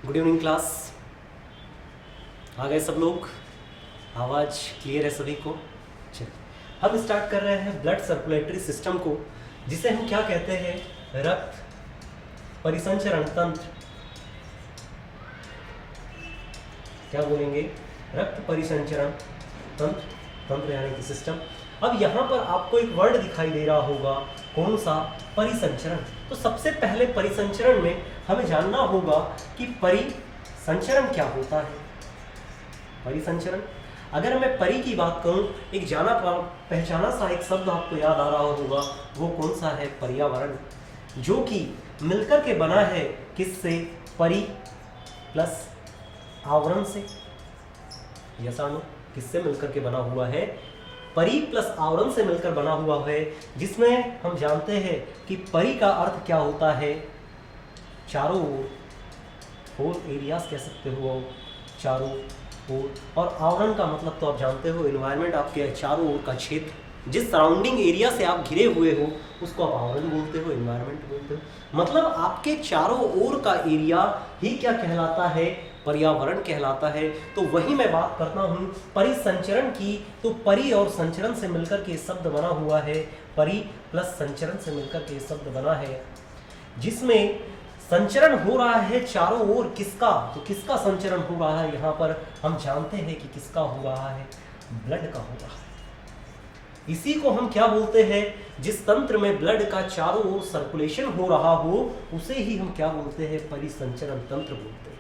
Good evening class. आ गए सब लोग? आवाज़ क्लियर है सभी को? चलिए हम स्टार्ट कर रहे हैं ब्लड सर्कुलेटरी सिस्टम को, जिसे हम क्या कहते हैं? रक्त परिसंचरण तंत्र। क्या बोलेंगे? रक्त परिसंचरण तंत्र, तंत्र यानी कि सिस्टम। अब यहाँ पर आपको एक वर्ड दिखाई दे रहा होगा, कौन सा? परिसंचरण। तो सबसे पहले परिसंचरण में हमें जानना होगा कि परिसंचरण क्या होता है। परिसंचरण, अगर मैं परि की बात करूं, एक जाना पहचाना सा एक शब्द आपको याद आ रहा होगा, वो कौन सा है? पर्यावरण, जो कि मिलकर के बना है किससे? परि प्लस आवरण से। यसा नो, किससे मिलकर के बना हुआ है? परि प्लस आवरण से मिलकर बना हुआ है, जिसमें हम जानते हैं कि परि का अर्थ क्या होता है? चारों ओर, होल एरियाज कह सकते हो, चारों ओर। और आवरण का मतलब तो आप जानते हो, एनवायरनमेंट, आपके चारों ओर का क्षेत्र, जिस सराउंडिंग एरिया से आप घिरे हुए हो उसको आप आवरण बोलते हो, एनवायरनमेंट बोलते हो। मतलब आपके चारों ओर का एरिया ही क्या कहलाता है? पर्यावरण कहलाता है। तो वही मैं बात करता हूँ परिसंचरण की। तो परि और संचरण से मिलकर के शब्द बना हुआ है, परि प्लस संचरण से मिलकर के शब्द बना है, जिसमें संचरण हो रहा है चारों ओर। किसका? तो किसका संचरण हो रहा है? यहाँ पर हम जानते हैं कि किसका हो रहा है? ब्लड का हो रहा है। इसी को हम क्या बोलते हैं? जिस तंत्र में ब्लड का चारों ओर सर्कुलेशन हो रहा हो, उसे ही हम क्या बोलते हैं? परिसंचरण तंत्र बोलते हैं।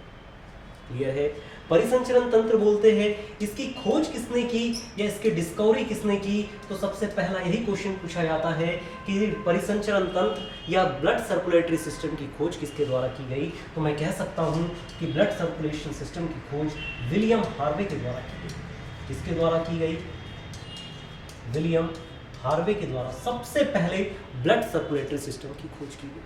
क्लियर है? परिसंचरण तंत्र बोलते हैं। इसकी खोज किसने की या इसकी डिस्कवरी किसने की? तो सबसे पहला यही क्वेश्चन पूछा जाता है कि परिसंचरण तंत्र या ब्लड सर्कुलेटरी सिस्टम की खोज किसके द्वारा की गई? तो मैं कह सकता हूं कि ब्लड सर्कुलेशन सिस्टम की खोज विलियम हार्वे के द्वारा की गई। किसके द्वारा की गई? विलियम हार्वे के द्वारा सबसे पहले ब्लड सर्कुलेटरी सिस्टम की खोज की गई।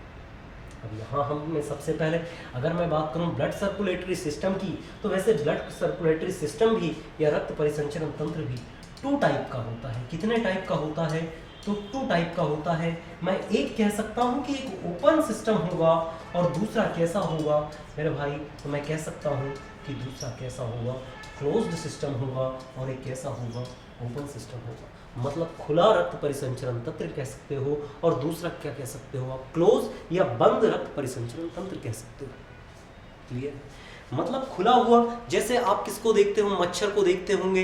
अब यहाँ हमने सबसे पहले, अगर मैं बात करूँ ब्लड सर्कुलेटरी सिस्टम की, तो वैसे ब्लड सर्कुलेटरी सिस्टम भी या रक्त परिसंचरण तंत्र भी 2 टाइप का होता है। कितने टाइप का होता है? तो 2 टाइप का होता है। मैं एक कह सकता हूँ कि एक ओपन सिस्टम होगा, और दूसरा कैसा होगा मेरे भाई? तो मैं कह सकता हूँ कि दूसरा कैसा होगा? क्लोज्ड सिस्टम होगा, और एक कैसा होगा? ओपन सिस्टम होगा। मतलब खुला रक्त परिसंचरण तंत्र कह सकते हो, और दूसरा क्या कह सकते हो आप? क्लोज या बंद रक्त परिसंचरण तंत्र कह सकते हो। क्लियर? मतलब खुला हुआ, जैसे आप किसको देखते हो? मच्छर को देखते होंगे,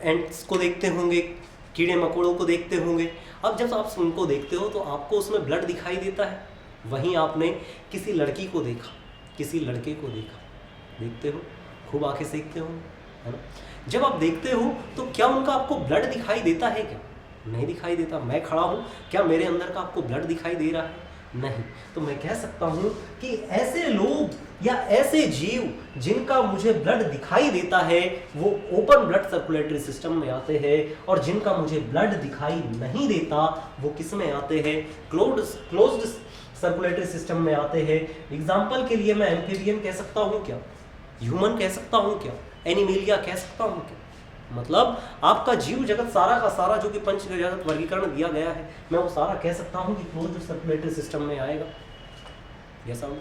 एंट्स को देखते होंगे, कीड़े मकोड़ों को देखते होंगे। अब जब आप उनको देखते हो तो आपको उसमें ब्लड दिखाई देता है। वहीं आपने किसी लड़की को देखा, किसी लड़के को देखा, देखते हो, खूब आंखें सेकते हो, है ना? जब आप देखते हो तो क्या उनका आपको ब्लड दिखाई देता है? क्या नहीं दिखाई देता? मैं खड़ा हूँ, क्या मेरे अंदर का आपको ब्लड दिखाई दे रहा है? नहीं। तो मैं कह सकता हूँ कि ऐसे लोग या ऐसे जीव जिनका मुझे ब्लड दिखाई देता है, वो ओपन ब्लड सर्कुलेटरी सिस्टम में आते हैं, और जिनका मुझे ब्लड दिखाई नहीं देता, वो किस में आते हैं? क्लोज्ड सर्कुलेटरी सिस्टम में आते हैं। एग्जाम्पल के लिए मैं एम्फीबियन कह सकता हूँ क्या? ह्यूमन कह सकता हूँ क्या? एनिमेलिया कह सकता हूँ क्या? मतलब आपका जीव जगत सारा का सारा जो कि पंच जगत वर्गीकरण दिया गया है, मैं वो सारा कह सकता हूँ कि क्लोज्ड सर्कुलेटरी सिस्टम में आएगा। ऐसा हो।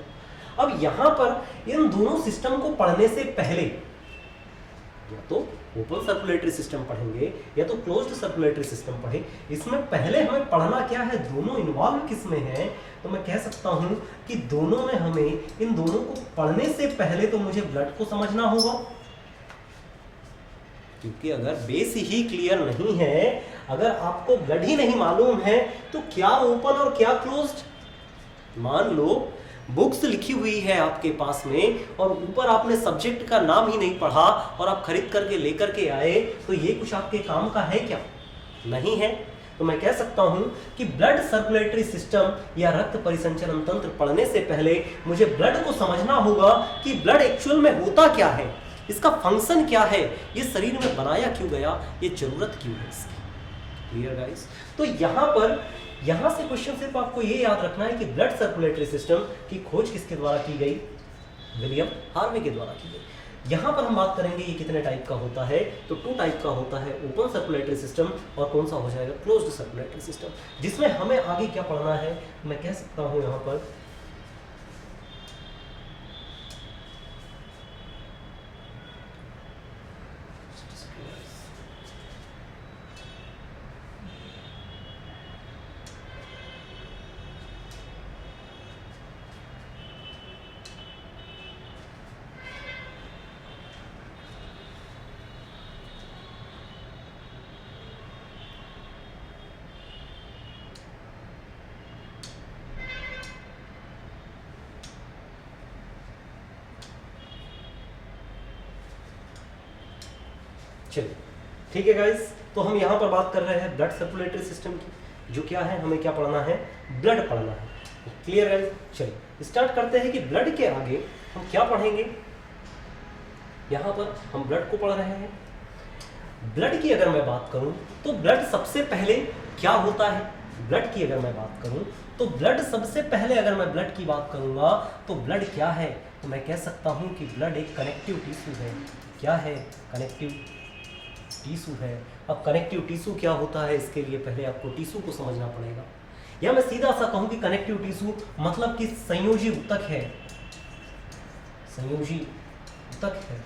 अब यहाँ पर इन दोनों सिस्टम को पढ़ने से पहले या तो ओपन सर्कुलेटरी सिस्टम पढ़ेंगे या तो क्लोज्ड सर्कुलेटरी सिस्टम पढ़े। इसमें पहले हमें पढ़ना क्या है? दोनों इन्वॉल्व किस में है? तो मैं कह सकता हूं कि दोनों में हमें, इन दोनों को पढ़ने से पहले तो मुझे ब्लड को समझना होगा, क्योंकि अगर बेस ही क्लियर नहीं है, अगर आपको ब्लड ही नहीं मालूम है, तो क्या ओपन और क्या क्लोज्ड? मान लो बुक्स लिखी हुई है आपके पास में, और ऊपर आपने सब्जेक्ट का नाम ही नहीं पढ़ा और आप खरीद करके लेकर के आए, तो ये कुछ आपके काम का है क्या? नहीं है। तो मैं कह सकता हूं कि ब्लड सर्कुलेटरी सिस्टम या रक्त परिसंचरण तंत्र पढ़ने से पहले मुझे ब्लड को समझना होगा कि ब्लड एक्चुअल में होता क्या है, इसका फंक्शन क्या है, ये शरीर में बनाया क्यों गया, ये जरूरत क्यों है इसकी। Clear guys? तो यहाँ से क्वेश्चन सिर्फ आपको ये याद रखना है कि ब्लड सर्कुलेटरी सिस्टम की खोज किसके द्वारा की गई? विलियम हार्वे के द्वारा की गई। यहाँ पर हम बात करेंगे ये कितने टाइप का होता है, तो 2 टाइप का होता है, ओपन सर्कुलेटरी सिस्टम और कौन सा हो जाएगा? क्लोज्ड सर्कुलेटरी सिस्टम, जिसमें हमें आगे क्या पढ़ना है? मैं कह सकता हूँ यहाँ पर चलिए ठीक है गाइस, तो हम यहाँ पर बात कर रहे हैं ब्लड सर्कुलेटरी सिस्टम की, जो क्या है, हमें क्या पढ़ना है, ब्लड पढ़ना है। Clear guys? चलिए स्टार्ट करते हैं कि ब्लड के आगे हम क्या पढ़ेंगे। यहाँ पर हम ब्लड को पढ़ रहे हैं। ब्लड की अगर मैं बात करूं तो ब्लड सबसे पहले क्या होता है, ब्लड की अगर मैं बात करूं तो ब्लड सबसे पहले, अगर मैं ब्लड की बात करूंगा तो ब्लड क्या है, तो मैं कह सकता हूं कि ब्लड एक कनेक्टिव टिश्यू है। क्या है? कनेक्टिव टिश्यू है। अब कनेक्टिव टिश्यू क्या होता है, इसके लिए पहले आपको टिश्यू को समझना पड़ेगा। या मैं सीधा सा कहूं कि कनेक्टिव टिश्यू मतलब कि संयोजी ऊतक है, संयोजी ऊतक है।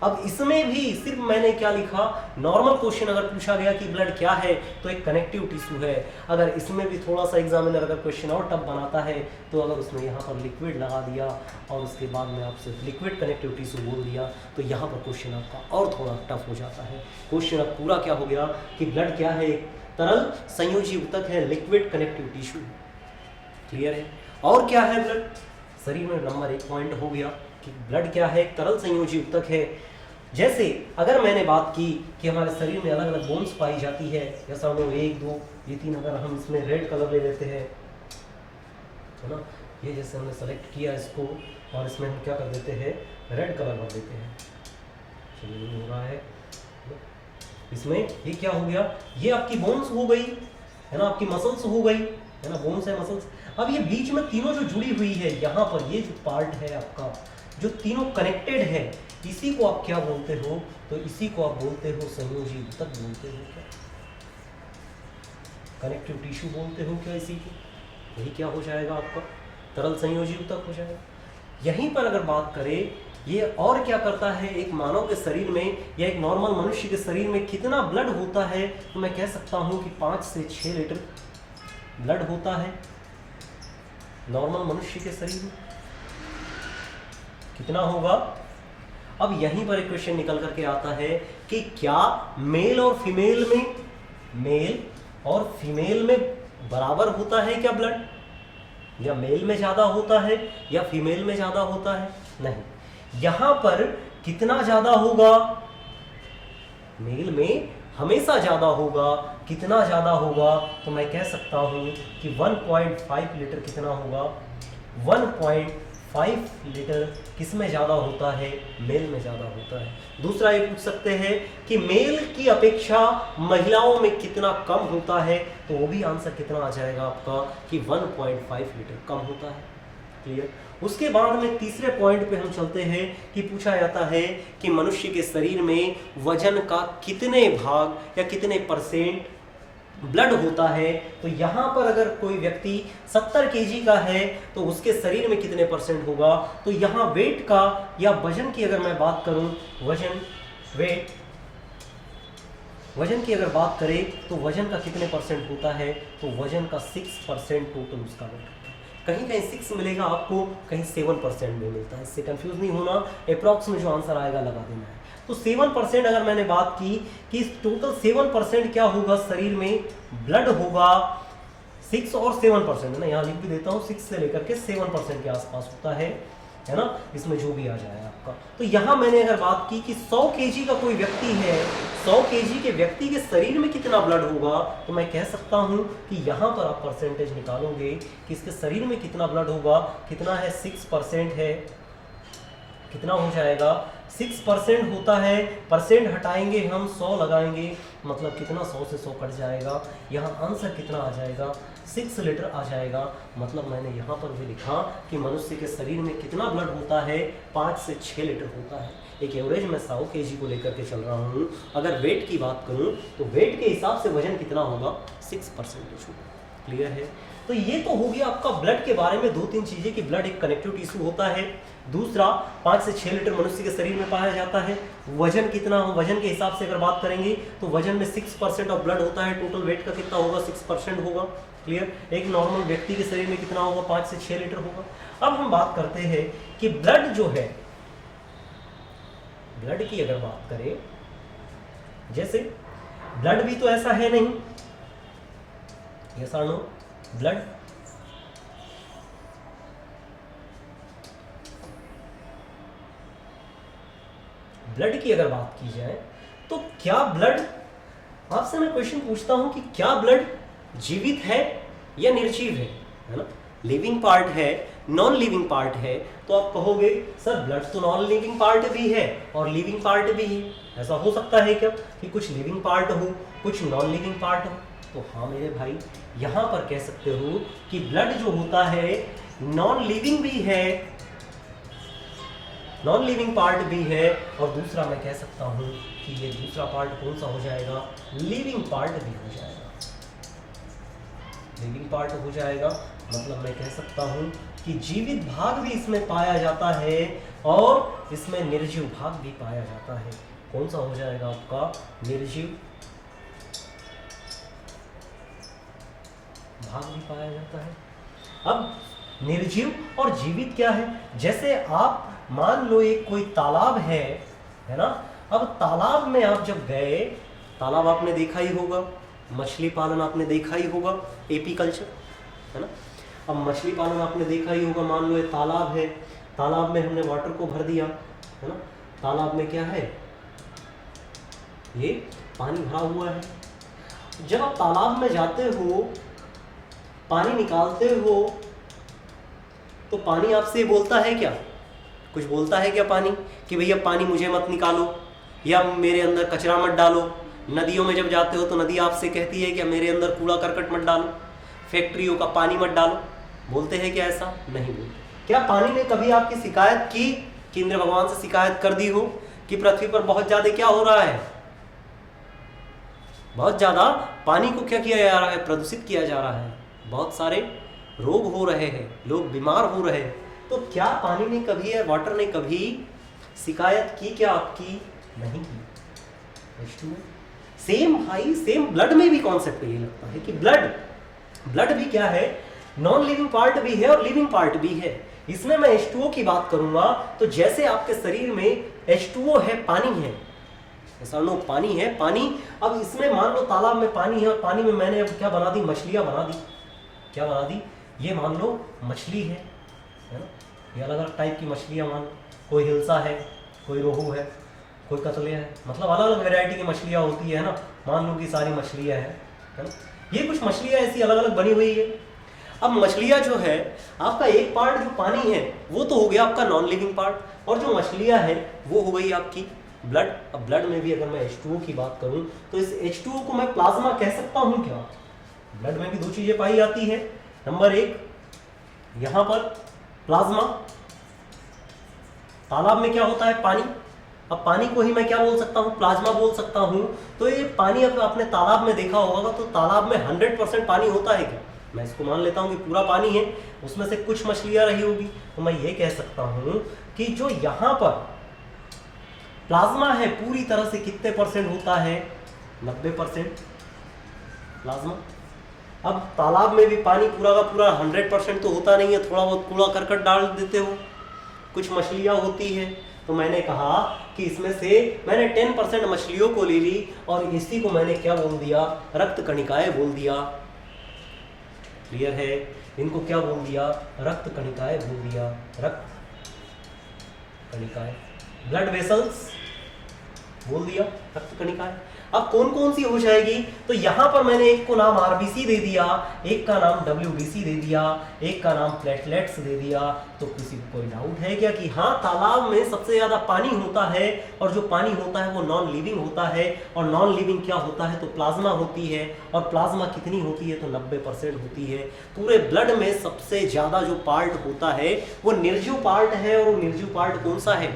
अब इसमें भी सिर्फ मैंने क्या लिखा, नॉर्मल क्वेश्चन अगर पूछा गया कि ब्लड क्या है तो एक कनेक्टिव टिश्यू है। अगर इसमें भी थोड़ा सा एग्जामिनर अगर क्वेश्चन और टफ बनाता है तो अगर उसने यहाँ पर लिक्विड लगा दिया और उसके बाद में आपसे लिक्विड कनेक्टिव टिश्यू बोल दिया तो यहाँ पर क्वेश्चन आपका और थोड़ा टफ हो जाता है। क्वेश्चन अब पूरा क्या हो गया कि ब्लड क्या है, एक तरल संयोजी ऊतक है, लिक्विड कनेक्टिव टिश्यू। क्लियर है? और क्या है ब्लड, शरीर में नंबर 1 पॉइंट हो गया कि ब्लड क्या है, एक तरल संयोजी ऊतक है। जैसे अगर मैंने बात की कि हमारे शरीर में अलग अलग बोन्स पाई जाती है, जैसा हम 1 2 ये 3, अगर हम इसमें रेड कलर ले लेते हैं, है ना, ये जैसे हमने सेलेक्ट किया इसको और इसमें हम क्या कर देते हैं, रेड कलर भर देते हैं। चलिए नहीं हो रहा है, इसमें ये क्या हो गया, ये आपकी बोन्स हो गई, है ना, आपकी मसल्स हो गई, है ना, बोन्स है, मसल्स। अब ये बीच में तीनों जो जुड़ी हुई है, यहाँ पर ये जो पार्ट है आपका, जो तीनों कनेक्टेड है, इसी को आप क्या बोलते हो, तो इसी को आप बोलते हो संयोजी ऊतक बोलते हो। क्या कनेक्टिव टिश्यू बोलते हो क्या इसी को? यही क्या हो जाएगा आपका, तरल संयोजी ऊतक हो जाएगा। यहीं पर अगर बात करें, ये और क्या करता है, एक मानव के शरीर में या एक नॉर्मल मनुष्य के शरीर में कितना ब्लड होता है, तो मैं कह सकता हूँ कि 5 से 6 लीटर ब्लड होता है नॉर्मल मनुष्य के शरीर में। कितना होगा? अब यहीं पर एक क्वेश्चन निकल करके आता है कि क्या मेल और फीमेल में बराबर होता है क्या ब्लड, या मेल में ज्यादा होता है या फीमेल में ज्यादा होता है? नहीं, यहां पर कितना ज्यादा होगा, मेल में हमेशा ज्यादा होगा। कितना ज्यादा होगा, तो मैं कह सकता हूं कि 1.5 लीटर कितना होगा, 1.5 लीटर किस में ज़्यादा होता है, मेल में ज़्यादा होता है। दूसरा ये पूछ सकते हैं कि मेल की अपेक्षा महिलाओं में कितना कम होता है, तो वो भी आंसर कितना आ जाएगा आपका कि 1.5 लीटर कम होता है। क्लियर? उसके बाद में तीसरे पॉइंट पे हम चलते हैं कि पूछा जाता है कि मनुष्य के शरीर में वजन का कितने भाग या कितने % ब्लड होता है। तो यहाँ पर अगर कोई व्यक्ति 70 केजी का है तो उसके शरीर में कितने % होगा, तो यहाँ वेट का या वजन की अगर मैं बात करूं, वजन की अगर बात करें तो वजन का कितने % होता है, तो वजन का 6% टोटल उसका वेट होता है। कहीं कहीं 6 मिलेगा आपको, कहीं 7% में मिलता है, इससे कंफ्यूज नहीं होना, अप्रॉक्स में जो आंसर आएगा लगा देना है। तो 7% अगर मैंने बात की कि टोटल 7% क्या होगा, शरीर में ब्लड होगा 6 और 7% ना, यहाँ लिख भी देता हूँ, 6 से लेकर के 7% के आसपास होता है ना, इसमें जो भी आ जाए आपका। तो यहाँ मैंने अगर बात की कि 100 केजी का कोई व्यक्ति है, 100 केजी के व्यक्ति के शरीर में कितना ब्लड होगा, तो मैं कह सकता हूँ कि यहाँ पर आप परसेंटेज निकालोगे कि इसके शरीर में कितना ब्लड होगा, कितना है, 6% है, कितना हो जाएगा, 6% होता है, परसेंट हटाएंगे हम, 100 लगाएंगे, मतलब कितना, 100 से 100 कट जाएगा, यहाँ आंसर कितना आ जाएगा, 6 लीटर आ जाएगा। मतलब मैंने यहाँ पर भी लिखा कि मनुष्य के शरीर में कितना ब्लड होता है, 5 से 6 लीटर होता है। एक एवरेज मैं 100 केजी को लेकर के चल रहा हूँ। अगर वेट की बात करूँ तो वेट के हिसाब से वजन कितना होगा, 6% होगा। क्लियर है? तो ये तो हो गया आपका ब्लड के बारे में 2-3 चीजें कि ब्लड एक कनेक्टिव टिश्यू होता है। दूसरा, 5 से 6 लीटर मनुष्य के शरीर में पाया जाता है। वजन कितना, वजन के हिसाब से अगर बात करेंगे तो वजन में 6% ऑफ ब्लड होता है, टोटल वेट का कितना होगा, 6% होगा। क्लियर? एक नॉर्मल व्यक्ति के शरीर में कितना होगा, 5 से 6 लीटर होगा। अब हम बात करते हैं कि ब्लड जो है, ब्लड की अगर बात करें, जैसे ब्लड भी तो ऐसा है नहीं, ऐसा नो, ब्लड ब्लड की अगर बात की जाए तो क्या ब्लड, आपसे मैं क्वेश्चन पूछता हूं कि क्या ब्लड जीवित है या निर्जीव है ना? लिविंग पार्ट है, नॉन लिविंग पार्ट है, तो आप कहोगे सर ब्लड तो नॉन लिविंग पार्ट भी है और लिविंग पार्ट भी है। ऐसा हो सकता है क्या कि कुछ लिविंग पार्ट हो कुछ नॉन लिविंग पार्ट हो? तो हाँ मेरे भाई, यहाँ पर कह सकते हो कि ब्लड जो होता है नॉन लिविंग भी है, नॉन लिविंग पार्ट भी है, और दूसरा मैं कह सकता हूँ कि ये दूसरा पार्ट कौन सा हो जाएगा, लिविंग पार्ट भी हो जाएगा। लिविंग पार्ट हो जाएगा मतलब मैं कह सकता हूँ कि जीवित भाग भी इसमें पाया जाता है और इसमें निर्जीव भाग भी पाया जाता है। कौन सा हो जाएगा आपका, निर्जीव भाग भी पाया जाता है। अब निर्जीव और जीवित क्या है, जैसे आप मान लो एक कोई तालाब है ना, अब तालाब में आप जब गए, तालाब आपने देखा ही होगा, मछली पालन आपने देखा ही होगा, एपी कल्चर है ना। अब मछली पालन आपने देखा ही होगा, मान लो ये तालाब है, तालाब में हमने वाटर को भर दिया है ना, तालाब में क्या है, ये पानी भरा हुआ है। जब आप तालाब में जाते हो, पानी निकालते हो, तो पानी आपसे बोलता है क्या, कुछ बोलता है क्या पानी कि भैया पानी मुझे मत निकालो या मेरे अंदर कचरा मत डालो? नदियों में जब जाते हो तो नदी आपसे कहती है क्या मेरे अंदर कूड़ा करकट मत डालो, फैक्ट्रियों का पानी मत डालो? बोलते हैं क्या ऐसा? नहीं बोलते। क्या पानी ने कभी आपकी शिकायत की कि इंद्र भगवान से शिकायत कर दी हो कि पृथ्वी पर बहुत ज्यादा क्या हो रहा है, बहुत ज्यादा पानी को क्या किया जा रहा है, प्रदूषित किया जा रहा है, बहुत सारे रोग हो रहे हैं, लोग बीमार हो रहे हैं? तो क्या पानी ने कभी या वाटर ने कभी शिकायत की क्या आपकी? नहीं की। सेम भाई, सेम ब्लड में भी कॉन्सेप्ट ये लगता है कि ब्लड भी क्या है, नॉन लिविंग पार्ट भी है और लिविंग पार्ट भी है। इसमें मैं H2O की बात करूंगा तो जैसे आपके शरीर में H2O है, पानी है, ऐसा नो पानी है, पानी। अब इसमें मान लो तालाब में पानी है और पानी में मैंने अब क्या बना दी, मछलियां बना दी। क्या बना दी, ये मान लो मछली है ना, ये अलग अलग टाइप की मछलियां, मान लो कोई हिल्सा है, कोई रोहू है, कोई कतले है, मतलब अलग अलग वैरायटी की मछलियां होती है ना, मान लो कि सारी मछलियां हैं है ना। ये कुछ मछलियां ऐसी अलग अलग बनी हुई है। अब मछलियां जो है, आपका एक पार्ट जो पानी है वो तो हो गया आपका नॉन लिविंग पार्ट, और जो मछलियां है वो हो गई आपकी ब्लड। अब ब्लड में भी अगर मैं H2O की बात करूं तो इस H2O को मैं प्लाज्मा कह सकता हूं क्या? ब्लड में भी दो चीजें पाई जाती है। नंबर एक, यहां पर प्लाज्मा, तालाब में क्या होता है, पानी। अब पानी को ही मैं क्या बोल सकता हूं, प्लाज्मा बोल सकता हूं। तो ये पानी अगर आपने तालाब में देखा होगा तो तालाब में 100% पानी होता है क्या? मैं इसको मान लेता हूं कि पूरा पानी है, उसमें से कुछ मछलियां रही होगी, तो मैं ये कह सकता हूं कि जो यहां पर प्लाज्मा है पूरी तरह से कितने परसेंट होता है, 90% प्लाज्मा। अब तालाब में भी पानी पूरा का पूरा 100% तो होता नहीं है, थोड़ा बहुत कूड़ा करकट डाल देते हो, कुछ मछलियां होती है। तो मैंने कहा कि इसमें से मैंने 10% मछलियों को ले ली और इसी को मैंने क्या बोल दिया, रक्त कणिकाएं बोल दिया। क्लियर है? इनको क्या बोल दिया, रक्त कणिकाएं बोल दिया, रक्त कणिकाएं, ब्लड वेसल्स बोल दिया, रक्त कणिकाएं। अब कौन कौन सी हो जाएगी, तो यहां पर मैंने एक को नाम आरबीसी दे दिया, एक का नाम डब्ल्यूबीसी दे दिया, एक का नाम प्लेटलेट्स दे दिया। तो किसी को कोई डाउट है क्या कि हाँ तालाब में सबसे ज्यादा पानी होता है और जो पानी होता है वो नॉन लिविंग होता है, और नॉन लिविंग क्या होता है, तो प्लाज्मा होती है, और प्लाज्मा कितनी होती है, तो 90% होती है। पूरे ब्लड में सबसे ज्यादा जो पार्ट होता है वो निर्जीव पार्ट है, और वो निर्जीव पार्ट कौन सा है,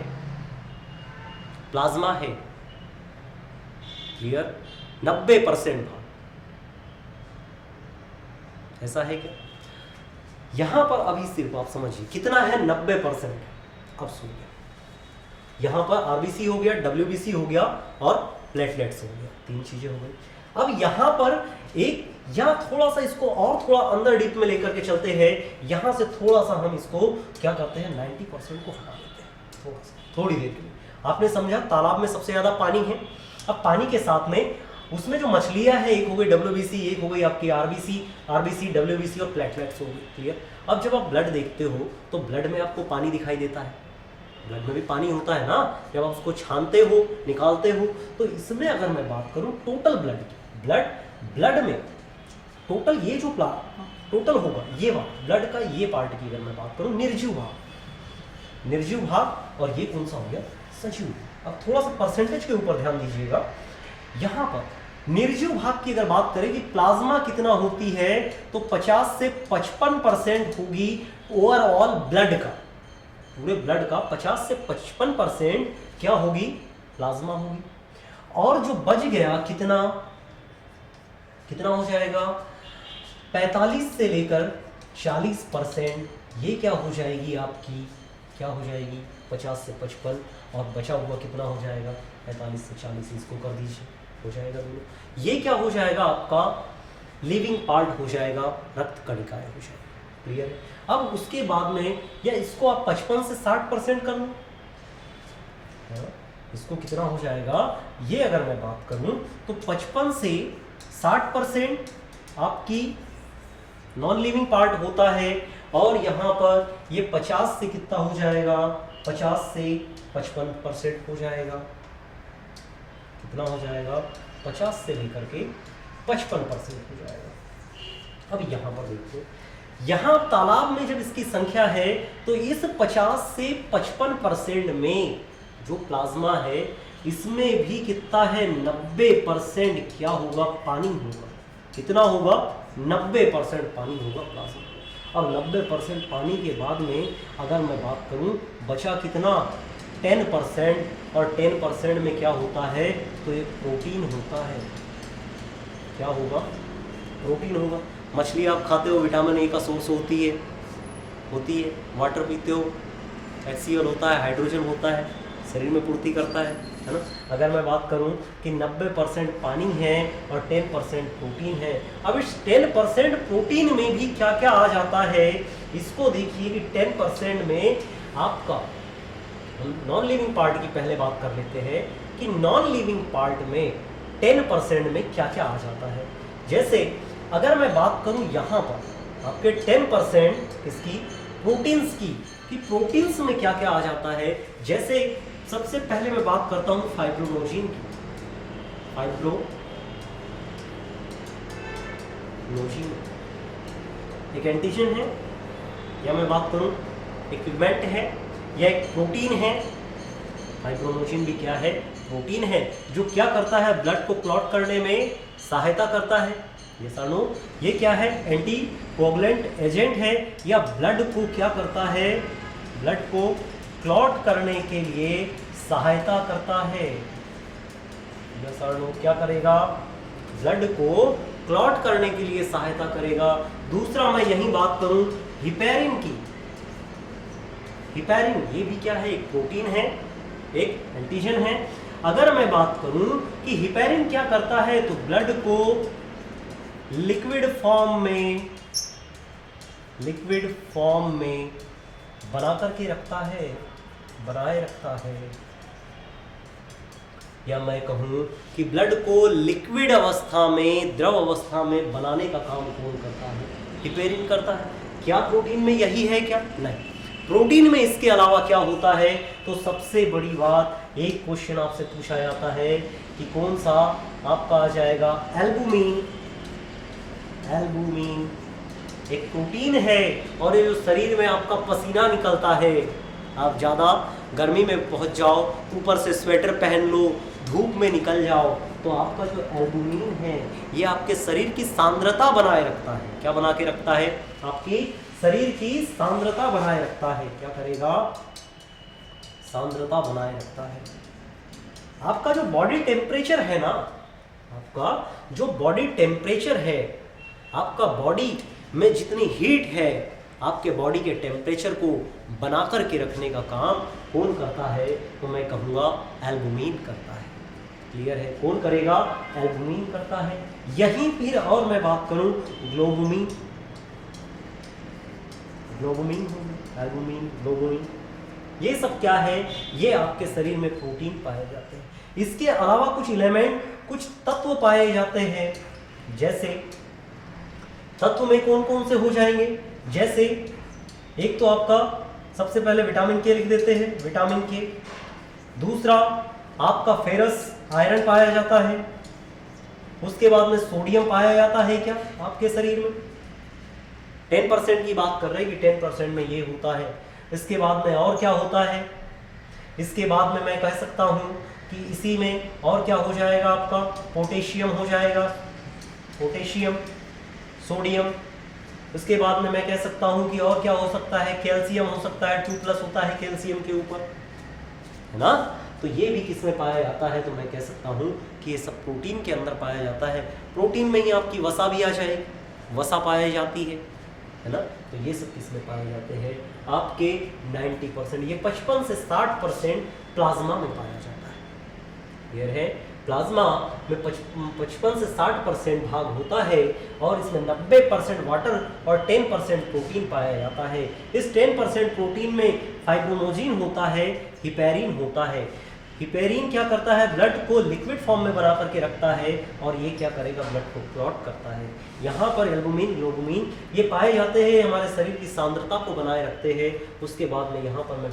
प्लाज्मा है। क्लियर? 90% भाग ऐसा है क्या? यहां पर अभी सिर्फ आप समझिए कितना है, 90%। अब सुनिए, यहां पर आरबीसी हो गया, डब्ल्यूबीसी हो गया और प्लेटलेट्स हो गया, तीन चीजें हो गई। अब यहां पर एक, यहां थोड़ा सा इसको और थोड़ा अंदर डीप में लेकर के चलते हैं, यहां से थोड़ा सा हम इसको क्या करते हैं, 90% को हटा देते हैं थोड़ा सा, थोड़ी देर के लिए। आपने समझा, तालाब में सबसे ज्यादा पानी है। अब पानी के साथ में उसमें जो मछलियां हैं, एक हो गई डब्ल्यूबीसी, एक हो गई आपकी आरबीसी डब्ल्यूबीसी और प्लेटलेट्स हो गई। क्लियर? अब जब आप ब्लड देखते हो तो ब्लड में आपको पानी दिखाई देता है ब्लड में भी पानी होता है ना, जब आप उसको छानते हो, निकालते हो। तो इसमें अगर मैं बात करूं टोटल ब्लड की, ब्लड में टोटल ये जो टोटल होगा ये ब्लड का ये पार्ट की अगर मैं बात करूं, निर्जीव भाग, और ये कौन सा हो गया, सजीव। अब थोड़ा सा परसेंटेज के ऊपर ध्यान दीजिएगा। यहाँ पर निर्जीव भाग की अगर बात करें कि प्लाज्मा कितना होती है, तो 50 से 55% होगी ओवरऑल ब्लड का, पूरे ब्लड का 50 से 55% क्या होगी, प्लाज्मा होगी। और जो बच गया कितना हो जाएगा, 45 से लेकर 40%, ये क्या हो जाएगी आपकी, क्या हो जाएगी 50 से 55, और बचा हुआ कितना हो जाएगा 45 से 40, इसको कर दीजिए, हो जाएगा दोनों। ये क्या हो जाएगा आपका लिविंग पार्ट हो जाएगा, रक्त कणिकाएं हो जाएगी। क्लियर है। अब उसके बाद में या इसको आप 55 से 60% कर लो, इसको कितना हो जाएगा, ये अगर मैं बात करूं तो 55 से 60% आपकी नॉन लिविंग पार्ट होता है, और यहाँ पर ये 50 से कितना हो जाएगा, 50 से 55% हो जाएगा। कितना हो जाएगा, 50 से लेकर के 55% हो जाएगा। अब यहाँ पर देखो, यहाँ तालाब में जब इसकी संख्या है तो इस 50 से 55% में जो प्लाज्मा है इसमें भी कितना है, 90% क्या होगा, पानी होगा। कितना होगा, 90% पानी होगा प्लाज्मा। अब 90% पानी के बाद में अगर मैं बात करूं बचा कितना, 10%, और 10% में क्या होता है, तो एक प्रोटीन होता है। क्या होगा, प्रोटीन होगा। मछली आप खाते हो, विटामिन ए का सोर्स होती है। वाटर पीते हो, HCl होता है, हाइड्रोजन होता है, शरीर में पूर्ति करता है ना। अगर मैं बात करूं कि 90% पानी है और 10% प्रोटीन है, अब इस 10% प्रोटीन में भी क्या क्या आ जाता है, इसको देखिए कि 10% में आपका नॉन लिविंग पार्ट की पहले बात कर लेते हैं कि नॉन लिविंग पार्ट में 10% में क्या क्या आ जाता है। जैसे अगर मैं बात करूं यहाँ पर आपके 10% किसकी, प्रोटीन्स की, कि प्रोटीन्स में क्या क्या आ जाता है। जैसे सबसे पहले मैं बात करता हूं फाइब्रोनोजिन की। फाइब्रोनोजिन एक एंटीजन है, या मैं बात करूं इक्विपमेंट है, या एक प्रोटीन है। फाइब्रोनोजिन भी क्या है, प्रोटीन है, जो क्या करता है, ब्लड को क्लॉट करने में सहायता करता है। ये क्या है, एंटी कोगुलेंट एजेंट है, या ब्लड को क्या करता है, ब्लड को क्लॉट करने के लिए सहायता करता है। क्या करेगा, ब्लड को क्लॉट करने के लिए सहायता करेगा। दूसरा मैं यही बात करूं हिपेरिन की, हिपेरिन ये भी क्या है, एक प्रोटीन है, एक एंटीजन है। अगर मैं बात करूं कि हिपेरिन क्या करता है, तो ब्लड को लिक्विड फॉर्म में बना करके रखता है, बनाए रखता है। या मैं कहूं कि ब्लड को लिक्विड अवस्था में, द्रव अवस्था में बनाने का काम कौन करता है, हिपेरिन करता है। क्या प्रोटीन में यही है क्या, नहीं। प्रोटीन में इसके अलावा क्या होता है, तो सबसे बड़ी बात, एक क्वेश्चन आपसे पूछा जाता है कि कौन सा आपका आ जाएगा, एल्बुमिन। एल्बुमिन एक प्रोटीन है, और ये जो शरीर में आपका पसीना निकलता है, आप ज़्यादा गर्मी में पहुंच जाओ, ऊपर से स्वेटर पहन लो, धूप में निकल जाओ, तो आपका जो एल्बुमिन है ये आपके शरीर की सांद्रता बनाए रखता है। क्या बना के रखता है, आपकी शरीर की सांद्रता बनाए रखता है। क्या करेगा, सांद्रता बनाए रखता है। आपका जो बॉडी टेम्परेचर है ना, आपका जो बॉडी टेम्परेचर है, आपका बॉडी में जितनी हीट है, आपके बॉडी के टेम्परेचर को बना करके रखने का काम कौन करता है, तो मैं कहूँगा एल्बुमिन करता है। क्लियर है, कौन करेगा, एल्बुमिन करता है। यहीं फिर और मैं बात करूँ ग्लोबुमिन, एल्बुमिन, ग्लोबुमिन, ये सब क्या है, ये आपके शरीर में प्रोटीन पाए जाते हैं। इसके अलावा कुछ एलिमेंट, कुछ तत्व पाए जाते हैं। जैसे तत्व में कौन कौन से हो जाएंगे, जैसे एक तो आपका सबसे पहले विटामिन के लिख देते हैं, विटामिन के। दूसरा आपका फेरस आयरन पाया जाता है। उसके बाद में सोडियम पाया जाता है क्या आपके शरीर में? 10% की बात कर रहे हैं कि 10% में ये होता है। इसके बाद में और क्या होता है? इसके बाद में मैं कह सकता हूँ कि इसी में और क्या हो जाएगा आपका? पोटेशियम हो जाएगा, पोटेशियम, सोडियम। उसके बाद में मैं कह सकता हूँ कि और क्या हो सकता है? कैल्शियम हो सकता है, 2+ होता है कैल्शियम के ऊपर, है ना। तो ये भी किसमें पाया जाता है? तो मैं कह सकता हूँ कि ये सब प्रोटीन के अंदर पाया जाता है। प्रोटीन में ही आपकी वसा भी आ जाएगी, वसा पाई जाती है ना। तो ये सब किसमें पाए जाते हैं? आपके 90%, ये 55 से 60% प्लाज्मा में पाया जाता है। ये है प्लाज्मा में 55 से 60% भाग होता है और इसमें 90% वाटर और 10% प्रोटीन पाया जाता है। इस 10% प्रोटीन में फाइब्रोनोजिन होता है, हिपेरिन होता है। हिपेरिन क्या करता है? ब्लड को लिक्विड फॉर्म में बना करके रखता है और ये क्या करेगा? ब्लड को क्लॉट करता है। यहाँ पर एल्बुमिन, ग्लोबुमिन ये पाए जाते हैं, हमारे शरीर की सांद्रता को बनाए रखते हैं। उसके बाद में यहाँ पर मैं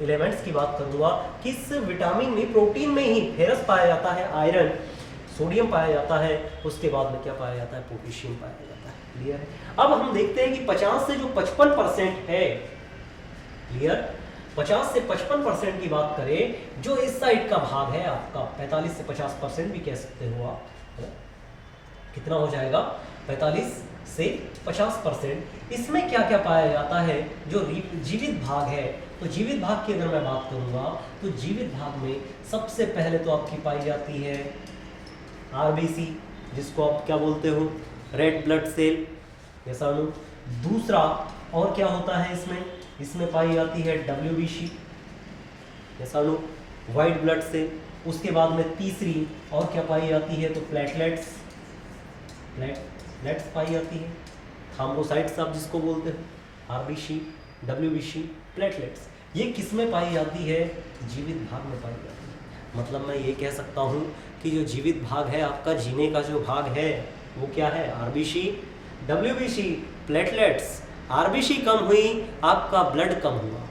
एलिमेंट्स की बात करूँगा। किस विटामिन में? प्रोटीन में ही फेरस पाया जाता है, आयरन, सोडियम पाया जाता है। उसके बाद में क्या पाया जाता है? पोटेशियम पाया जाता है। क्लियर है? अब हम देखते हैं कि 50 से जो 55% है, क्लियर, 50 से 55% की बात करें, जो इस साइड का भाग है आपका, 45 से 50% भी कह सकते हो आप, कितना हो जाएगा? 45 से 50%। इसमें क्या क्या पाया जाता है? जो जीवित भाग है, तो जीवित भाग की अगर मैं बात करूंगा तो जीवित भाग में सबसे पहले तो आपकी पाई जाती है आरबीसी, जिसको आप क्या बोलते हो? रेड ब्लड सेल, ऐसा लो। दूसरा और क्या होता है इसमें? इसमें पाई जाती है डब्ल्यूबीसी, ऐसा लो, वाइट ब्लड सेल। उसके बाद में तीसरी और क्या पाई जाती है? तो प्लेटलेट्स, प्लेटलेट्स पाई जाती है, थ्रोम्बोसाइट्स आप जिसको बोलते हो, आरबीसी, डब्ल्यूबीसी, प्लेटलेट्स। ये किस में पाई जाती है? जीवित भाग में पाई जाती है। मतलब मैं ये कह सकता हूँ कि जो जीवित भाग है आपका, जीने का जो भाग है वो क्या है? RBC, WBC, platelets. आरबीसी कम हुई, आपका ब्लड कम हुआ।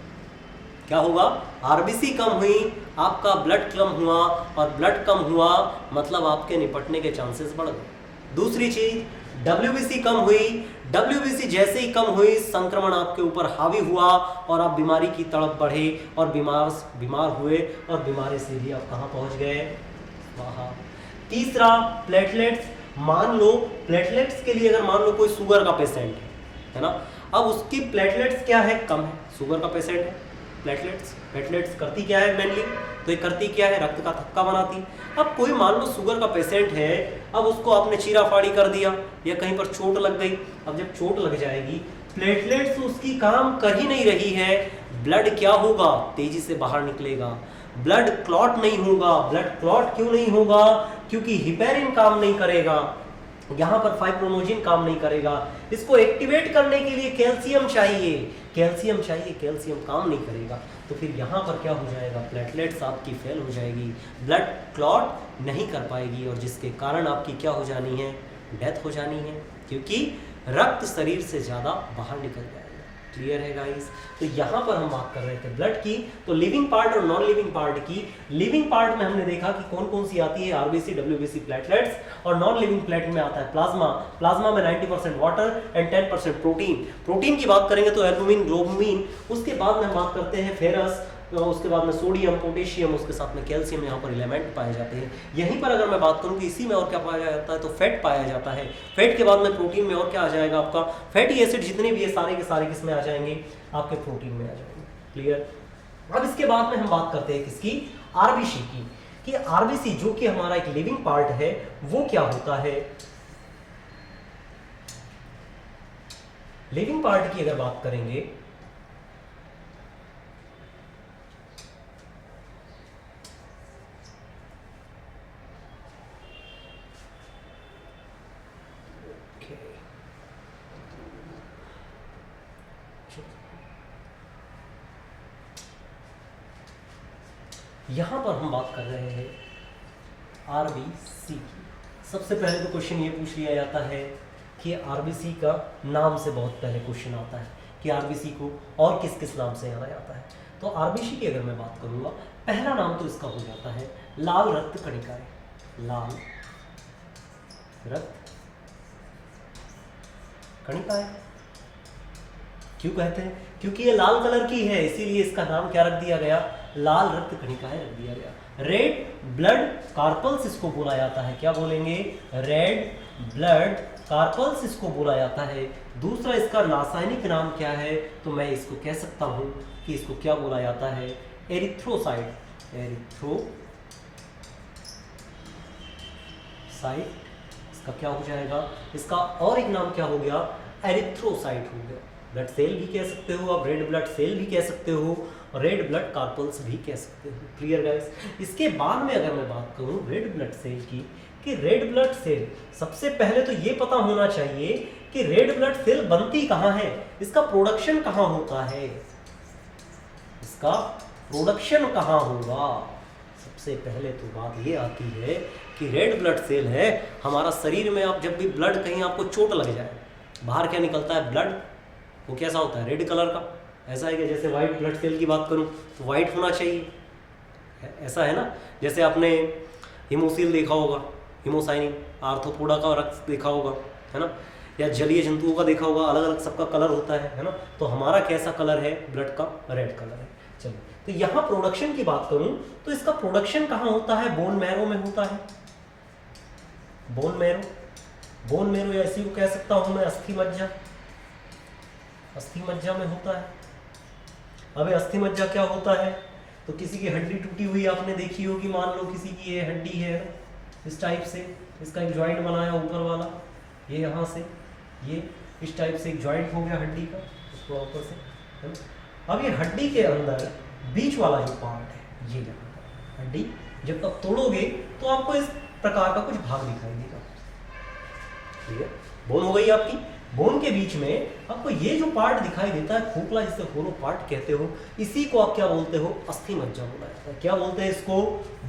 क्या होगा? आरबीसी कम हुई, आपका ब्लड कम हुआ, और ब्लड कम हुआ मतलब आपके निपटने के चांसेस बढ़ गए। दूसरी चीज, डब्ल्यूबीसी कम हुई, डब्ल्यूबीसी जैसे ही कम हुई, संक्रमण आपके ऊपर हावी हुआ और आप बीमारी की तरफ बढ़े और बीमार हुए और बीमारी से भी आप कहाँ पहुँच गए? वहाँ। तीसरा प्लेटलेट्स। मान लो प्लेटलेट्स के लिए अगर मान लो कोई शुगर का पेशेंट है ना, अब उसकी प्लेटलेट्स क्या है? कम है। शुगर का पेशेंट है, प्लेटलेट्स करती क्या है मेनली? तो ये करती क्या है? रक्त का थक्का बनाती। अब कोई मान लो शुगर का पेशेंट है, अब उसको आपने चीरा फाड़ी कर दिया या कहीं पर चोट लग गई। अब जब चोट लग जाएगी, प्लेटलेट्स उसकी काम कर ही नहीं रही है, ब्लड क्या होगा? तेजी से बाहर निकलेगा, ब्लड क्लॉट नहीं होगा। ब्लड क्लॉट क्यों नहीं होगा? क्योंकि हिपेरिन काम नहीं करेगा, यहाँ पर फाइब्रोनोजिन काम नहीं करेगा। इसको एक्टिवेट करने के लिए कैल्शियम चाहिए, कैल्शियम काम नहीं करेगा। तो फिर यहाँ पर क्या हो जाएगा? प्लेटलेट्स आपकी फेल हो जाएगी, ब्लड क्लॉट नहीं कर पाएगी और जिसके कारण आपकी क्या हो जानी है? डेथ हो जानी है, क्योंकि रक्त शरीर से ज़्यादा बाहर निकल जाएगा। क्लियर है गाइस? तो यहाँ पर हम बात कर रहे थे ब्लड की, तो लिविंग पार्ट और नॉन लिविंग पार्ट की। लिविंग पार्ट में हमने देखा कि कौन कौन सी आती है? RBC, WBC, platelets. और नॉन लिविंग प्लेट में आता है प्लाज्मा। प्लाज्मा में 90% वाटर एंड 10% प्रोटीन। प्रोटीन की बात करेंगे तो एल्बुमिन, ग्लोबुमिन। उसके बाद में हम बात करते हैं फेरस, उसके बाद में सोडियम, पोटेशियम, उसके साथ में कैल्शियम, यहाँ पर एलिमेंट पाए जाते हैं। यहीं पर अगर मैं बात करूँ कि इसी में और क्या पाया जाता है, तो फैट पाया जाता है। फैट के बाद में प्रोटीन में और क्या आ जाएगा? आपका फैटी एसिड जितने भी ये सारे के सारे किस में आ जाएंगे? आपके प्रोटीन में आ जाएंगे। क्लियर? अब इसके बाद में हम बात करते हैं किसकी? आरबीसी की। कि आरबीसी जो कि हमारा एक लिविंग पार्ट है, वो क्या होता है? लिविंग पार्ट की अगर बात करेंगे यहां पर हम बात कर रहे हैं आरबीसी की। सबसे पहले तो क्वेश्चन ये पूछ लिया जाता है कि आरबीसी का नाम से बहुत पहले क्वेश्चन आता है कि आरबीसी को और किस किस नाम से जाना जाता है। तो आरबीसी की अगर मैं बात करूंगा, पहला नाम तो इसका हो जाता है लाल रक्त कणिकाएं। लाल रक्त कणिकाएं क्यों कहते हैं? क्योंकि ये लाल कलर की है, इसीलिए इसका नाम क्या रख दिया गया? लाल रक्त कणिकाएं रख दिया गया। रेड ब्लड कार्पल्स इसको बोला जाता है। क्या बोलेंगे? रेड ब्लड कार्पल्स इसको बोला जाता है। दूसरा इसका रासायनिक नाम क्या है? तो मैं इसको कह सकता हूं कि इसको क्या बोला जाता है? एरिथ्रोसाइट। एरिथ्रोसाइट इसका क्या हो जाएगा? इसका और एक नाम क्या हो गया? एरिथ्रोसाइट हो गया। ब्लड सेल भी कह सकते हो आप, रेड ब्लड सेल भी कह सकते हो, रेड ब्लड कार्पल्स भी कह सकते हो। Clear guys? इसके बाद में अगर मैं बात करूं रेड ब्लड सेल की, कि रेड ब्लड सेल, सबसे पहले तो ये पता होना चाहिए कि रेड ब्लड सेल बनती कहाँ है, इसका प्रोडक्शन कहाँ होता है, इसका प्रोडक्शन कहाँ होगा। सबसे पहले तो बात ये आती है कि रेड ब्लड सेल है हमारा शरीर में, आप जब भी ब्लड कहीं आपको चोट लग जाए, बाहर क्या निकलता है? ब्लड। वो कैसा होता है? रेड कलर का। ऐसा है कि जैसे व्हाइट ब्लड सेल की बात करूं तो व्हाइट होना चाहिए, ऐसा है ना। जैसे आपने हीमोसील देखा होगा, हीमोसाइनिन, आर्थ्रोपोडा का रक्त देखा होगा, है ना, या जलीय जंतुओं का देखा होगा, अलग अलग सबका कलर होता है ना। तो हमारा कैसा कलर है ब्लड का? रेड कलर है। चलिए, तो यहाँ प्रोडक्शन की बात करूं तो इसका प्रोडक्शन कहाँ होता है? बोन मैरो में होता है। बोन मैरो, बोन मैरो, या इसी को कह सकता हूं मैं अस्थि मज्जा। अस्थि मज्जा में होता है। अबे अस्थि मज्जा क्या होता है? तो किसी की हड्डी टूटी हुई आपने देखी होगी, मान लो किसी की ये हड्डी है इस टाइप से, इसका एक जॉइंट बनाया ऊपर वाला, ये यहाँ से ये इस टाइप से एक जॉइंट हो गया हड्डी का, उसको ऊपर से, है ना? अब ये हड्डी के अंदर बीच वाला जो पार्ट है, ये यहाँ हड्डी जब तक तोड़ोगे तो आपको इस प्रकार का कुछ भाग दिखाई देगा। ठीक है, बोन हो गई आपकी। बोन के बीच में आपको ये जो पार्ट दिखाई देता है खोखला, जिसे होलो पार्ट कहते हो, इसी को आप क्या बोलते हो? अस्थि मज्जा बोला जाता है। क्या बोलते हैं इसको?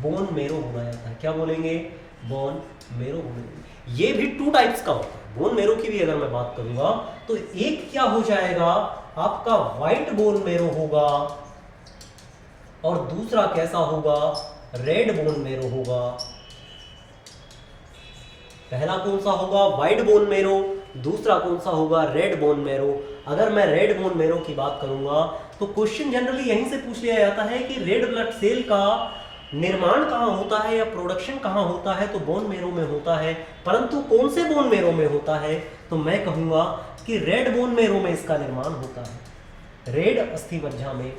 बोन मेरो बोला जाता है। क्या बोलेंगे? बोन मेरो बोलेंगे। ये भी 2 टाइप्स का होता है। बोन मेरो की भी अगर मैं बात करूंगा तो एक क्या हो जाएगा आपका? व्हाइट बोन मेरो होगा, और दूसरा कैसा होगा? रेड बोन मेरो होगा। पहला कौन सा होगा? White bone marrow. दूसरा कौन सा होगा? Red bone marrow. अगर मैं रेड बोन मेरो की बात करूंगा तो क्वेश्चन जनरली यहीं से पूछ लिया जाता है कि रेड ब्लड सेल का निर्माण कहाँ होता है या प्रोडक्शन कहाँ होता है? तो बोन मेरो में होता है। परंतु कौन से बोन मेरो में होता है? तो मैं कहूंगा कि रेड बोन मेरो में इसका निर्माण होता है। रेड अस्थि मज्जा में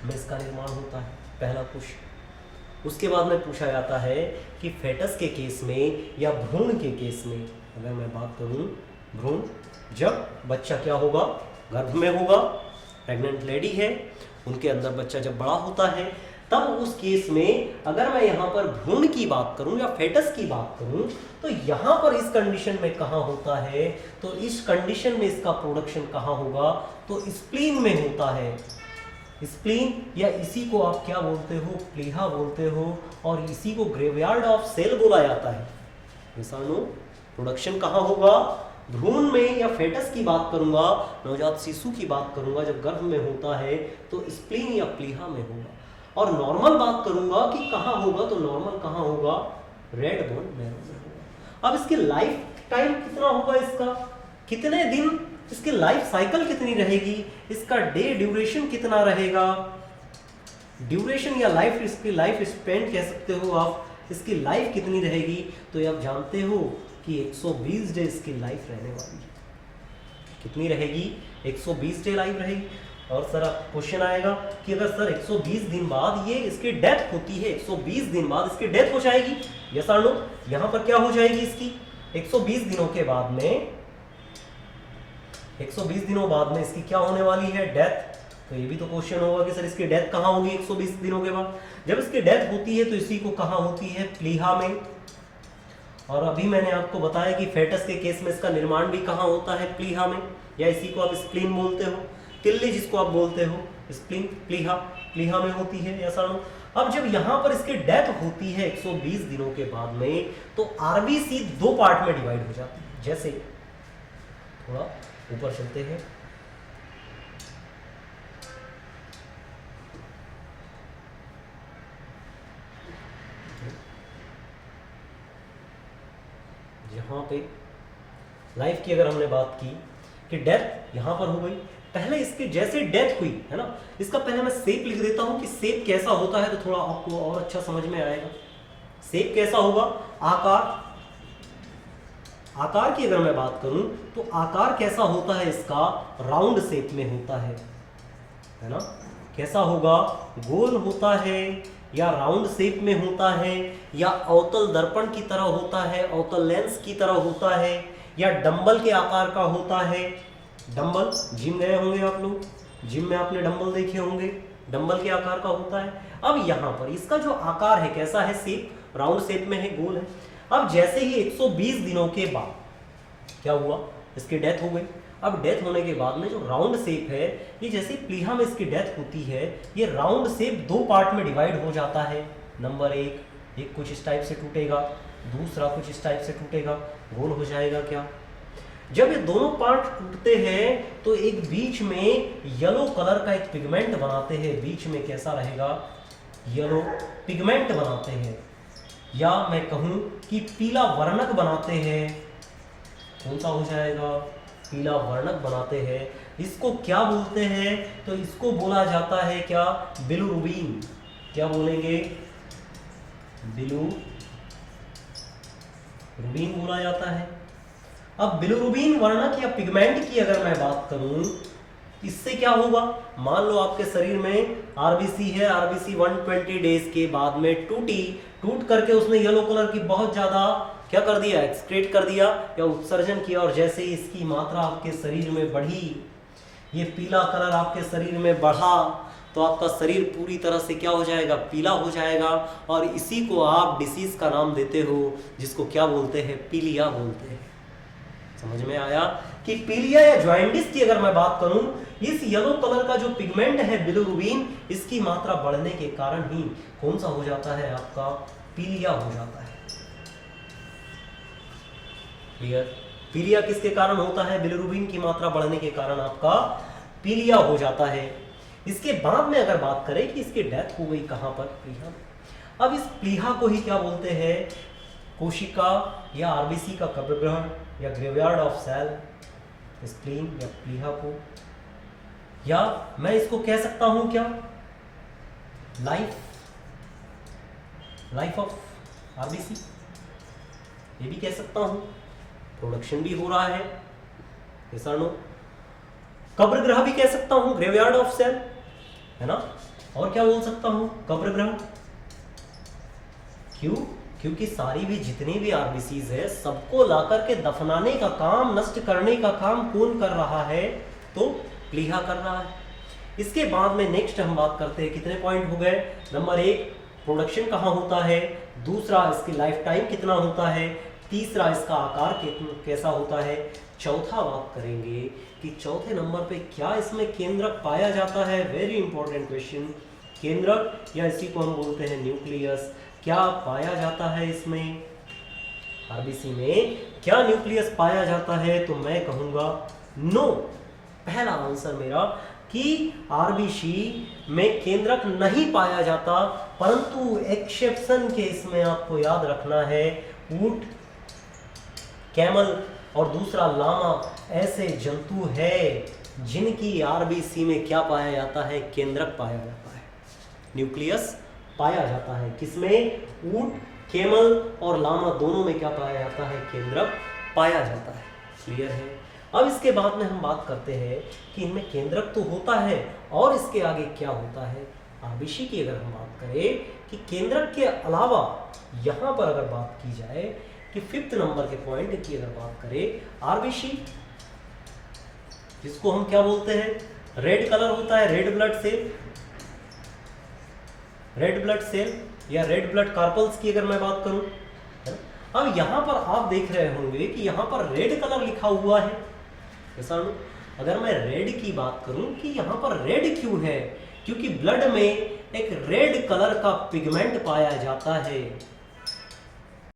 इसका निर्माण होता है। पहला क्वेश्चन। उसके बाद में पूछा जाता है कि फेटस के केस में या भ्रूण के केस में, अगर मैं बात करूं भ्रूण, जब बच्चा क्या होगा? गर्भ में होगा, प्रेग्नेंट लेडी है, उनके अंदर बच्चा जब बड़ा होता है, तब उस केस में अगर मैं यहाँ पर भ्रूण की बात करूं या फेटस की बात करूं तो यहाँ पर इस कंडीशन में कहाँ होता है? तो इस कंडीशन में इसका प्रोडक्शन कहाँ होगा? तो स्प्लीन में होता है। स्प्लीन, या इसी को आप क्या बोलते हो? प्लीहा बोलते हो, और इसी को ग्रेवयार्ड ऑफ सेल बोला जाता है। इंसानों प्रोडक्शन कहाँ होगा? भ्रूण में, या फेटस की बात करूंगा, नवजात शिशु की बात करूंगा, जब गर्भ में होता है तो स्प्लीन या प्लीहा में होगा। और नॉर्मल बात करूंगा कि कहाँ होगा, तो नॉर्मल कहाँ होगा? रेड बोन मैरो में होगा। अब इसकी लाइफ टाइम कितना होगा? इसका कितने दिन, इसकी लाइफ साइकिल कितनी रहेगी, इसका डे ड्यूरेशन कितना रहेगा? ड्यूरेशन या लाइफ, इसकी लाइफ स्पेन कह सकते हो आप, इसकी लाइफ कितनी रहेगी? तो ये आप जानते हो कि 120 डे इसकी लाइफ रहने वाली है। कितनी रहेगी? 120 डे लाइफ रहेगी। और सर क्वेश्चन आएगा कि अगर सर 120 दिन बाद ये इसकी डेथ होती है, 120 दिन बाद इसकी डेथ हो जाएगी, यस और नो? यहाँ पर क्या हो जाएगी इसकी? 120 दिनों के बाद में, 120 दिनों बाद में इसकी क्या होने वाली है? डेथ। तो ये भी तो क्वेश्चन होगा कि सर इसकी डेथ कहाँ होगी 120 दिनों के बाद? जब इसकी डेथ होती है तो इसी को कहाँ होती है? प्लीहा में। और अभी मैंने आपको बताया कि फेटस के केस में इसका निर्माण भी कहाँ होता है? प्लीहा में, या इसी को आप स्प्लीन बोलते हो, तिल्ली जिसको आप बोलते हो, स्प्लीन, प्लीहा, प्लीहा में होती है, या सानो। अब जब यहाँ पर इसकी डेथ होती है 120 दिनों के बाद में, तो आरबीसी 2 पार्ट में डिवाइड हो जाती है। जैसे थोड़ा ऊपर चलते हैं। यहाँ पे लाइफ की अगर हमने बात की कि डेथ यहाँ पर हो गई, पहले इसके जैसे डेथ हुई है ना, इसका पहले मैं शेप लिख देता हूँ कि शेप कैसा होता है, तो थोड़ा आपको और अच्छा समझ में आएगा। शेप कैसा होगा, आकार, आकार की अगर मैं बात करूं तो आकार कैसा होता है इसका, राउंड शेप में होता है ना। कैसा होगा, गोल होता है या राउंड शेप में होता है या अवतल दर्पण की तरह होता है, अवतल लेंस की तरह होता है या डंबल के आकार का होता है। डंबल, जिम गए होंगे आप लोग, जिम में आपने डंबल देखे होंगे, डंबल के आकार का होता है। अब यहाँ पर इसका जो आकार है कैसा है, शेप, राउंड शेप में है, गोल है। अब जैसे ही 120 दिनों के बाद क्या हुआ, इसकी डेथ हो गई। अब डेथ होने के बाद में जो राउंड शेप है, ये जैसे प्लीहा में इसकी डेथ होती है, ये राउंड शेप दो पार्ट में डिवाइड हो जाता है। नंबर एक कुछ इस टाइप से टूटेगा, दूसरा कुछ इस टाइप से टूटेगा, गोल हो जाएगा क्या। जब ये दोनों पार्ट टूटते हैं तो एक बीच में येलो कलर का एक पिगमेंट बनाते हैं, बीच में कैसा रहेगा, येलो पिगमेंट बनाते हैं, या मैं कहूं कि पीला वर्णक बनाते हैं। कौन सा हो जाएगा, पीला वर्णक बनाते हैं। इसको क्या बोलते हैं, तो इसको बोला जाता है क्या, बिलिरुबिन। क्या बोलेंगे, बिलिरुबिन बोला जाता है। अब बिलिरुबिन वर्णक या पिगमेंट की अगर मैं बात करूं, इससे क्या होगा, मान लो आपके शरीर में आरबीसी है, आरबीसी 120 डेज के बाद में टूट करके उसने येलो कलर की बहुत ज्यादा क्या कर दिया, एक्सक्रीट कर दिया या उत्सर्जन किया, और जैसे ही इसकी मात्रा आपके शरीर में बढ़ी, ये पीला कलर आपके शरीर में बढ़ा, तो आपका शरीर पूरी तरह से क्या हो जाएगा, पीला हो जाएगा। और इसी को आप डिसीज का नाम देते हो, जिसको क्या बोलते हैं, पीलिया बोलते हैं। समझ में आया कि पीलिया या जॉइंडिस की अगर मैं बात करूं, इस येलो कलर का जो पिगमेंट है बिलिरुबिन, इसकी मात्रा बढ़ने के कारण ही कौन सा हो जाता है, आपका पीलिया हो जाता है। क्लियर, पीलिया किसके कारण होता है, बिलिरुबिन की मात्रा बढ़ने के कारण आपका पीलिया हो जाता है। इसके बाद में अगर बात करें कि इसकी डेथ हो गई कहां पर, प्लीहा। अब इस प्लीहा को ही क्या बोलते हैं, कोशिका या आरबीसी का कब्रगृह या ग्रेवयार्ड ऑफ सेल, स्प्लीन या प्लीहा को, या मैं इसको कह सकता हूं क्या, लाइफ ऑफ आरबीसी, ये भी कह सकता हूं। प्रोडक्शन भी हो रहा है, ऐसा नो, कब्रगृह भी कह सकता हूं, ग्रेवयार्ड ऑफ सेल, है ना। और क्या बोल सकता हूं, कब्रगृह। क्यों, क्योंकि सारी भी जितनी भी आरबीसीज है, सबको लाकर के दफनाने का काम, नष्ट करने का काम कौन कर रहा है, तो प्लीहा कर रहा है। इसके बाद में नेक्स्ट हम बात करते हैं, कितने पॉइंट हो गए, नंबर 1 प्रोडक्शन कहाँ होता है, दूसरा इसकी लाइफ टाइम कितना होता है, तीसरा इसका आकार कैसा होता है, चौथा बात करेंगे कि चौथे नंबर पे क्या इसमें केंद्रक पाया जाता है। वेरी इंपॉर्टेंट क्वेश्चन, केंद्रक या इसी को हम बोलते हैं न्यूक्लियस, क्या पाया जाता है इसमें, आरबीसी में क्या न्यूक्लियस पाया जाता है, तो मैं कहूंगा नो। पहला आंसर मेरा कि आरबीसी में केंद्रक नहीं पाया जाता, परंतु एक्सेप्शन के इसमें आपको याद रखना है, ऊंट, कैमल और दूसरा लामा ऐसे जंतु है जिनकी आरबीसी में क्या पाया जाता है, केंद्रक पाया जाता है, न्यूक्लियस पाया जाता है। किसमें, ऊंट, कैमल और लामा दोनों में क्या पाया जाता है, केंद्रक पाया जाता है। क्लियर है। अब इसके बाद में हम बात करते हैं कि इनमें केंद्रक तो होता है और इसके आगे क्या होता है। आरबीसी की अगर हम बात करें कि केंद्रक के अलावा यहाँ पर अगर बात की जाए कि 5th नंबर के पॉइंट की अगर बात करें, आरबीसी जिसको हम क्या बोलते हैं, रेड कलर होता है, red blood cell, red blood cell या रेड ब्लड कार्पल्स की अगर मैं बात करूं। अब यहां पर आप देख रहे होंगे कि यहां पर रेड कलर लिखा हुआ है, ऐसा। अगर मैं रेड की बात करूं कि यहां पर रेड क्यों है, क्योंकि ब्लड में एक रेड कलर का पिगमेंट पाया जाता है।